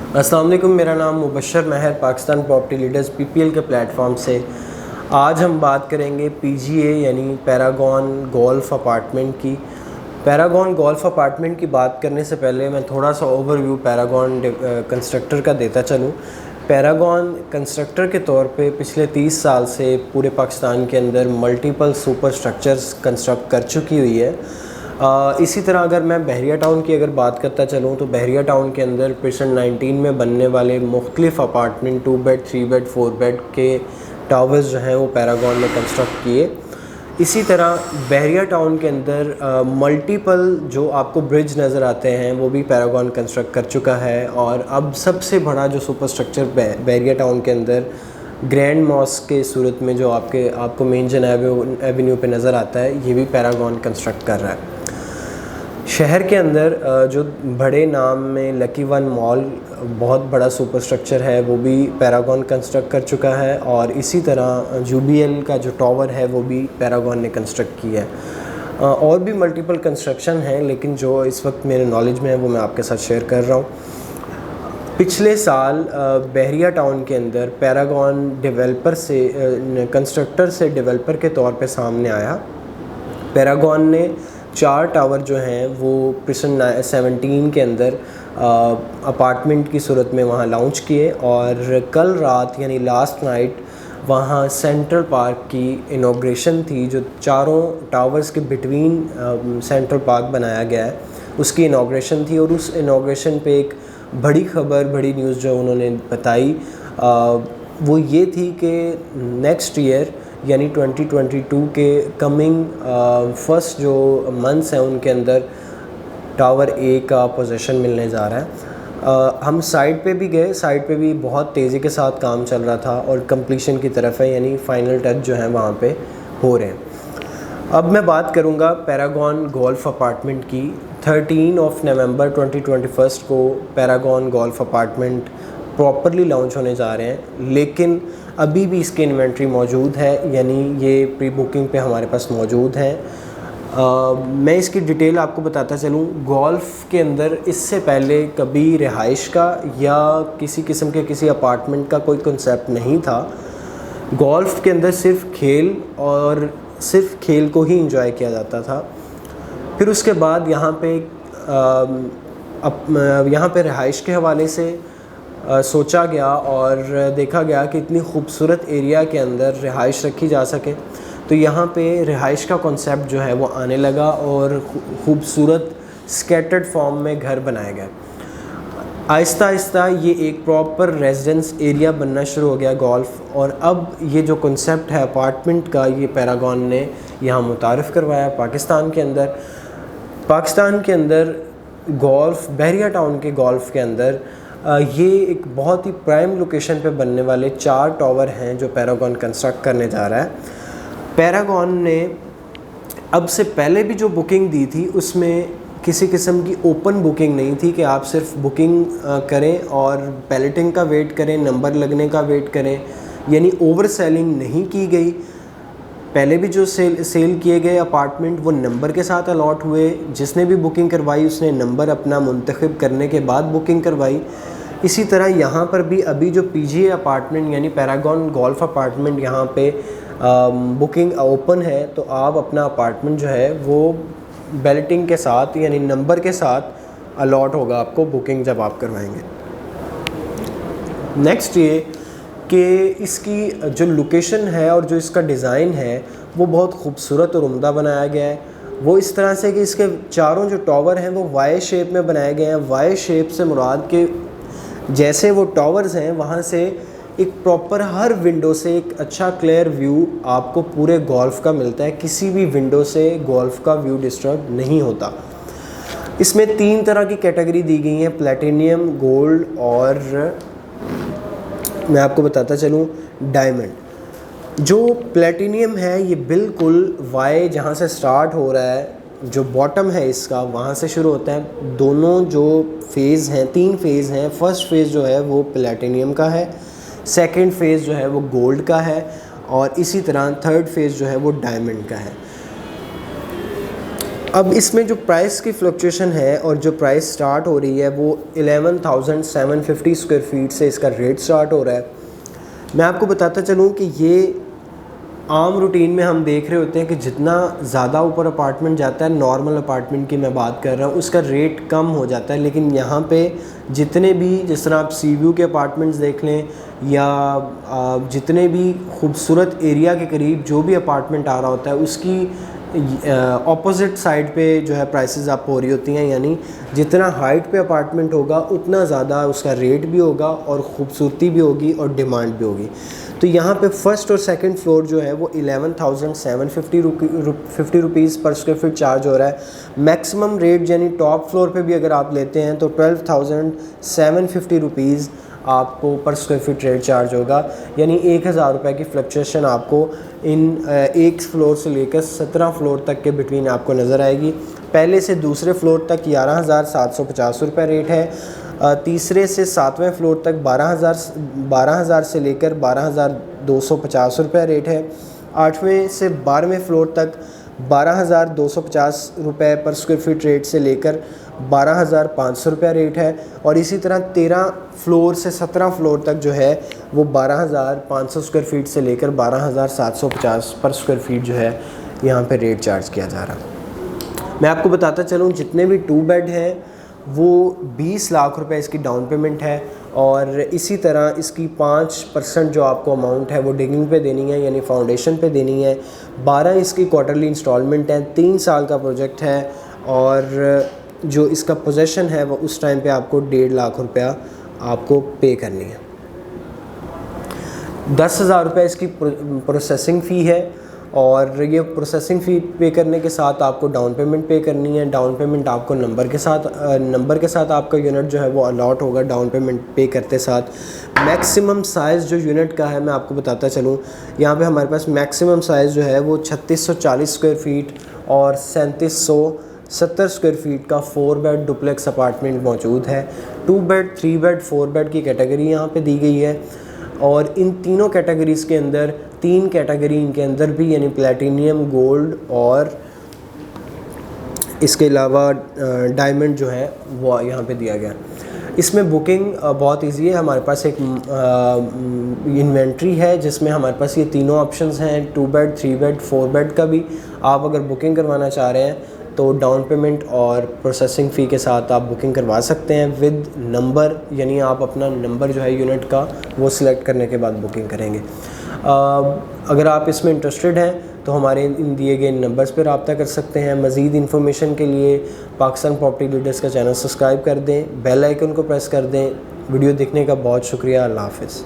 अस्सलाम वालेकुम, मेरा नाम मुबशर महर पाकिस्तान प्रॉपर्टी लीडर्स पीपीएल के प्लेटफॉर्म से। आज हम बात करेंगे पीजीए यानी पैरागॉन गोल्फ अपार्टमेंट की। पैरागॉन गोल्फ अपार्टमेंट की बात करने से पहले मैं थोड़ा सा ओवरव्यू पैरागॉन कंस्ट्रक्टर का देता चलूँ। पैरागॉन कंस्ट्रक्टर के तौर पे पिछले 30 साल से पूरे पाकिस्तान के अंदर मल्टीपल सुपर स्ट्रक्चर्स कंस्ट्रक्ट कर चुकी हुई है। इसी तरह अगर मैं बहरिया टाउन की अगर बात करता चलूँ तो बहरिया टाउन के अंदर प्रेजेंट 19 में बनने वाले मुख्तलिफ अपार्टमेंट 2 बेड 3 बेड 4 बेड के टावर्स जो हैं वो पैरागॉन ने कंस्ट्रक्ट किए। इसी तरह बहरिया टाउन के अंदर मल्टीपल जो आपको ब्रिज नज़र आते हैं वो भी पैरागॉन कंस्ट्रक्ट कर चुका है। और अब सबसे बड़ा जो सुपर स्ट्रक्चर बहरिया टाउन के अंदर ग्रैंड मॉस्क के सूरत में जो आपको मेन जन एवेन्यू पे नज़र आता है, ये भी पैरागॉन कंस्ट्रक्ट कर रहा है। शहर के अंदर जो बड़े नाम में लकी वन मॉल बहुत बड़ा सुपर स्ट्रक्चर है वो भी पैरागॉन कंस्ट्रक्ट कर चुका है। और इसी तरह यूबीएल का जो टावर है वो भी पैरागॉन ने कंस्ट्रक्ट किया है। और भी मल्टीपल कंस्ट्रक्शन हैं, लेकिन जो इस वक्त मेरे नॉलेज में है वो मैं आपके साथ शेयर कर रहा हूँ। पिछले साल बहरिया टाउन के अंदर पैरागॉन कंस्ट्रक्टर से डेवलपर के तौर पे सामने आया। पैरागॉन ने 4 टावर जो हैं वो प्रेजेंट 17 के अंदर अपार्टमेंट की सूरत में वहाँ लॉन्च किए। और कल रात यानी लास्ट नाइट वहाँ सेंट्रल पार्क की इनॉग्रेशन थी, जो चारों टावर्स के बिटवीन सेंट्रल पार्क बनाया गया है, उसकी इनॉग्रेशन थी। और उस इनॉग्रेशन पे एक बड़ी न्यूज़ जो उन्होंने बताई वो ये थी कि नेक्स्ट ईयर यानी 2022 के कमिंग फर्स्ट जो मंथ्स हैं उनके अंदर टावर ए का पोजीशन मिलने जा रहा है। हम साइट पे भी गए, साइट पे भी बहुत तेज़ी के साथ काम चल रहा था और कंप्लीशन की तरफ है, यानी फाइनल टच जो है वहाँ पे हो रहे हैं। अब मैं बात करूँगा पैरागॉन गोल्फ अपार्टमेंट की। 13 नवंबर 2021 को Paragon golf apartment properly launch होने जा रहे हैं, लेकिन अभी भी इसकी इन्वेंट्री मौजूद है, यानी ये प्री बुकिंग पे हमारे पास मौजूद है। मैं इसकी डिटेल आपको बताता चलूँ। गोल्फ़ के अंदर इससे पहले कभी रिहाइश का या किसी किस्म के किसी अपार्टमेंट का कोई कंसेप्ट नहीं था। गोल्फ़ के अंदर सिर्फ खेल और सिर्फ खेल को ही एंजॉय किया जाता था। फिर उसके बाद यहाँ पे रिहाइश के हवाले से सोचा गया और देखा गया कि इतनी खूबसूरत एरिया के अंदर रिहाइश रखी जा सके, तो यहाँ पे रिहाइश का कॉन्सेप्ट जो है वो आने लगा और खूबसूरत स्कैटर्ड फॉर्म में घर बनाए गए। आहिस्ता आहिस्ता ये एक प्रॉपर रेजिडेंस एरिया बनना शुरू हो गया गोल्फ़। और अब ये जो कॉन्सेप्ट है अपार्टमेंट का, ये पैरागॉन ने यहाँ मुतारिफ़ करवाया पाकिस्तान के अंदर गोल्फ़ बहरिया टाउन के गोल्फ़ के अंदर ये एक बहुत ही प्राइम लोकेशन पे बनने वाले 4 टावर हैं जो पैरागॉन कंस्ट्रक्ट करने जा रहा है। पैरागॉन ने अब से पहले भी जो बुकिंग दी थी उसमें किसी किस्म की ओपन बुकिंग नहीं थी कि आप सिर्फ बुकिंग करें और पैलेटिंग का वेट करें, नंबर लगने का वेट करें, यानी ओवर सेलिंग नहीं की गई। पहले भी जो सेल किए गए अपार्टमेंट वो नंबर के साथ अलॉट हुए। जिसने भी बुकिंग करवाई उसने नंबर अपना मुंतखब करने के बाद बुकिंग करवाई। इसी तरह यहाँ पर भी अभी जो पीजीए अपार्टमेंट यानी पैरागॉन गोल्फ अपार्टमेंट यहाँ पे बुकिंग ओपन है, तो आप अपना अपार्टमेंट जो है वो बैलेटिंग के साथ यानी नंबर के साथ अलॉट होगा आपको बुकिंग जब आप करवाएंगे। नेक्स्ट ये कि इसकी जो लोकेशन है और जो इसका डिज़ाइन है वो बहुत खूबसूरत और उम्दा बनाया गया है। वो इस तरह से कि इसके चारों जो टावर हैं वो वाई शेप में बनाए गए हैं। वाई शेप से मुराद के जैसे वो टावर्स हैं वहाँ से एक प्रॉपर हर विंडो से एक अच्छा क्लियर व्यू आपको पूरे गोल्फ़ का मिलता है। किसी भी विंडो से गोल्फ़ का व्यू डिस्टर्ब नहीं होता। इसमें 3 तरह की कैटेगरी दी गई हैं, प्लेटिनियम, गोल्ड और मैं आपको बताता चलूँ डायमंड। जो प्लेटिनियम है ये बिल्कुल वाई जहाँ से स्टार्ट हो रहा है, जो बॉटम है इसका वहाँ से शुरू होता है। दोनों जो फेज़ हैं, 3 फेज़ हैं। फर्स्ट फेज़ जो है वो प्लेटिनियम का है, सेकंड फेज़ जो है वो गोल्ड का है और इसी तरह थर्ड फेज़ जो है वो डायमंड का है। अब इसमें जो प्राइस की फ्लक्चुएशन है और जो प्राइस स्टार्ट हो रही है वो 11,750 स्क्वायर फीट से इसका रेट स्टार्ट हो रहा है। मैं आपको बताता चलूँ कि ये आम रूटीन में हम देख रहे होते हैं कि जितना ज़्यादा ऊपर अपार्टमेंट जाता है, नॉर्मल अपार्टमेंट की मैं बात कर रहा हूँ, उसका रेट कम हो जाता है। लेकिन यहाँ पे जितने भी, जिस तरह आप सी व्यू के अपार्टमेंट्स देख लें या जितने भी खूबसूरत एरिया के करीब जो भी अपार्टमेंट आ रहा होता है, उसकी ऑपोजिट साइड पे जो है प्राइसेस आपको हो रही होती हैं। यानी जितना हाइट पे अपार्टमेंट होगा उतना ज़्यादा उसका रेट भी होगा और ख़ूबसूरती भी होगी और डिमांड भी होगी। तो यहाँ पे फर्स्ट और सेकंड फ्लोर जो है वो 11,750 रुपीज़ पर स्क्वायर फीट चार्ज हो रहा है। मैक्सिमम रेट यानी टॉप फ्लोर पे भी अगर आप लेते हैं तो 12,750 रुपीज़ आपको पर स्क्वायर फीट रेट चार्ज होगा। यानी 1,000 रुपये की फ्लक्चुएशन आपको इन एक फ्लोर से लेकर 17 फ्लोर तक के बिटवीन आपको नज़र आएगी। पहले से दूसरे फ्लोर तक 11,750 रुपये रेट है, तीसरे से 7वें फ्लोर तक 12,000 से लेकर 12,250 रुपये रेट है, 8वें से 12वें फ्लोर तक 12,250 रुपये पर स्क्वायर फीट रेट से लेकर 12,500 रुपये रेट है। और इसी तरह 13 फ्लोर से 17 फ्लोर तक जो है वो 12,500 स्क्वायर फीट से लेकर 12,750 पर स्क्वायर फीट जो है यहाँ पे रेट चार्ज किया जा रहा है। मैं आपको बताता चलूँ जितने भी 2 बेड हैं वो 20 लाख रुपए इसकी डाउन पेमेंट है। और इसी तरह इसकी 5% जो आपको अमाउंट है वो डिगिंग पे देनी है, यानी फाउंडेशन पे देनी है। 12 इसकी क्वार्टरली इंस्टॉलमेंट है, 3 साल का प्रोजेक्ट है। और जो इसका पोजेसन है वो उस टाइम पे आपको 1.5 लाख रुपया आपको पे करनी है। 10,000 रुपये इसकी प्रोसेसिंग फ़ी है और ये प्रोसेसिंग फ़ी पे करने के साथ आपको डाउन पेमेंट पे करनी है। डाउन पेमेंट आपको नंबर के साथ आपका यूनिट जो है वो अलॉट होगा डाउन पेमेंट पे करते साथ। मैक्सिमम साइज़ जो यूनिट का है मैं आपको बताता चलूँ, यहाँ पे हमारे पास मैक्सिमम साइज़ जो है वो 3640 स्क्वायर फीट और 3770 स्क्वायर फीट का 4 बेड डुप्लेक्स अपार्टमेंट मौजूद है। 2 बेड, 3 बेड, 4 बेड की कैटेगरी यहाँ पे दी गई है। और इन तीनों कैटेगरीज़ के अंदर 3 कैटेगरी इनके अंदर भी, यानी प्लैटिनियम, गोल्ड और इसके अलावा डायमंड जो है वो यहाँ पे दिया गया। इसमें बुकिंग बहुत इजी है। हमारे पास एक इन्वेंट्री है जिसमें हमारे पास ये तीनों ऑप्शंस हैं, 2 बेड, 3 बेड, 4 बेड का भी। आप अगर बुकिंग करवाना चाह रहे हैं तो डाउन पेमेंट और प्रोसेसिंग फ़ी के साथ आप बुकिंग करवा सकते हैं विद नंबर, यानी आप अपना नंबर जो है यूनिट का वो सिलेक्ट करने के बाद बुकिंग करेंगे। अगर आप इसमें इंटरेस्टेड हैं तो हमारे इन दिए गए नंबर्स पर रब्ता कर सकते हैं। मज़ीद इन्फॉर्मेशन के लिए पाकिस्तान प्रॉपर्टी लीडर्स का चैनल सब्सक्राइब कर दें, बेल आइकन को प्रेस कर दें। वीडियो देखने का बहुत शुक्रिया। अल्लाह हाफ़िज़।